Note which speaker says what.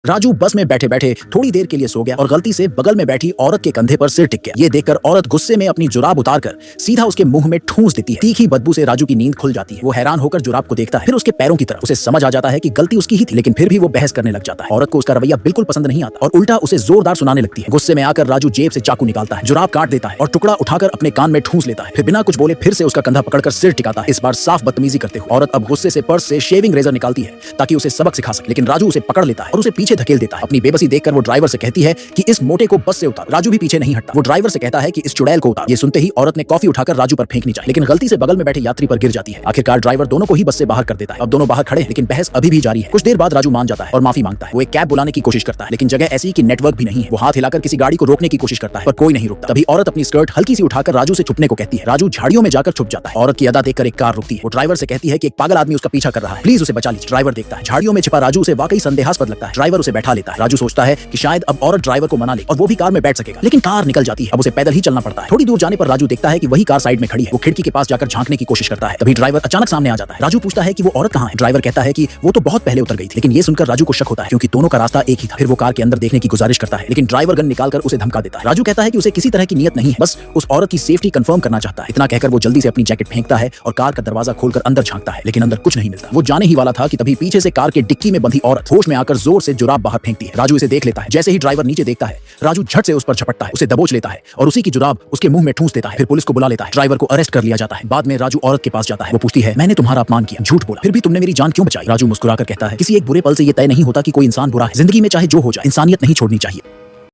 Speaker 1: राजू बस में बैठे बैठे थोड़ी देर के लिए सो गया और गलती से बगल में बैठी औरत के कंधे पर सिर टिक गया। ये देखकर औरत गुस्से में अपनी जुराब उतारकर सीधा उसके मुंह में ठूंस देती है। तीखी बदबू से राजू की नींद खुल जाती है। वो हैरान होकर जुराब को देखता है, फिर उसके पैरों की तरफ। उसे समझ आ जाता है कि गलती उसकी ही थी, लेकिन फिर भी वो बहस करने लग जाता है। औरत को उसका रवैया बिल्कुल पसंद नहीं आता और उल्टा उसे जोरदार सुनाने लगती है। गुस्से में आकर राजू जेब से चाकू निकालता है, जुराब काट देता है और टुकड़ा उठाकर अपने कान में ठूंस लेता है। फिर बिना कुछ बोले फिर से उसका कंधा पकड़कर सिर टिकाता है, इस बार साफ बदतमीजी करते हुए। औरत अब गुस्से से पर्स से शेविंग रेजर निकालती है ताकि उसे सबक सिखा सके, लेकिन राजू उसे पकड़ लेता है और उसे पीछे धकेल देता है। अपनी बेबसी देखकर वो ड्राइवर से कहती है कि इस मोटे को बस से उतार। राजू भी पीछे नहीं हटता। वो ड्राइवर से कहता है कि इस चुड़ैल को उतार। ये सुनते ही औरत ने कॉफी उठाकर राजू पर फेंकनी चाहिए, लेकिन गलती से बगल में बैठे यात्री पर गिर जाती है। आखिरकार ड्राइवर दोनों को ही बस से बाहर कर देता है। अब दोनों बाहर खड़े हैं, लेकिन बहस अभी भी जारी है। कुछ देर बाद राजू मान जाता है और माफी मांगता है। वो एक कैब बुलाने की कोशिश करता है, लेकिन जगह ऐसी कि नेटवर्क भी नहीं है। वो हाथ हिलाकर किसी गाड़ी को रोकने की कोशिश करता है, पर कोई नहीं रुकता। तभी औरत अपनी स्कर्ट हल्की सी उठाकर राजू से छुपने को कहती है। राजू झाड़ियों में जाकर छुप जाता है। औरत की अदा देखकर एक कार रुकती है। वो ड्राइवर से कहती है कि एक पागल आदमी उसका पीछा कर रहा है, प्लीज उसे बचा लीजिए। ड्राइवर देखता है झाड़ियों में छिपा राजू उसे वाकई संदेहास्पद लगता है। ड्राइवर उसे बैठा लेता है। राजू सोचता है कि शायद अब औरत ड्राइवर को मना ले और वो भी कार में बैठ सकेगा, लेकिन कार निकल जाती है। अब उसे पैदल ही चलना पड़ता है। थोड़ी दूर जाने पर राजू देखता है कि वही कार साइड में खड़ी है। वो खिड़की के पास जाकर झांकने की कोशिश करता है। तभी ड्राइवर अचानक सामने आ जाता है। राजू पूछता है कि वो औरत कहाँ है। ड्राइवर कहता है कि वो तो बहुत पहले उतर गई थी, लेकिन ये सुनकर राजू को शक होता है क्योंकि दोनों का रास्ता एक ही था। फिर वो कार के अंदर देखने की गुजारिश करता है, लेकिन ड्राइवर गन निकालकर उसे धमका देता है। राजू कहता है कि उसे किसी तरह की नियत नहीं है, बस उस औरत की सेफ्टी कंफर्म करना चाहता है। इतना कहकर वो जल्दी से अपनी जैकेट फेंकता है और कार का दरवाजा खोलकर अंदर झांकता है, लेकिन अंदर कुछ नहीं मिलता। वो जाने ही वाला था कि तभी पीछे से कार के डिक्की में बंधी औरत होश में आकर जोर से जुराब बाहर फेंकती है। राजू इसे देख लेता है। जैसे ही ड्राइवर नीचे देखता है, राजू झट से उस पर झपटता है, उसे दबोच लेता है और उसी की जुराब उसके मुंह में ठूंस देता है। फिर पुलिस को बुला लेता है। ड्राइवर को अरेस्ट कर लिया जाता है। बाद में राजू औरत के पास जाता है। वो पूछती है, मैंने तुम्हारा अपमान किया, झूठ बोला, फिर भी तुमने मेरी जान क्यों बचाई? राजू मुस्कुराकर कहता है, किसी एक बुरे पल से ये तय नहीं होता कि कोई इंसान बुरा है। जिंदगी में चाहे जो हो जाए, इंसानियत नहीं छोड़नी चाहिए।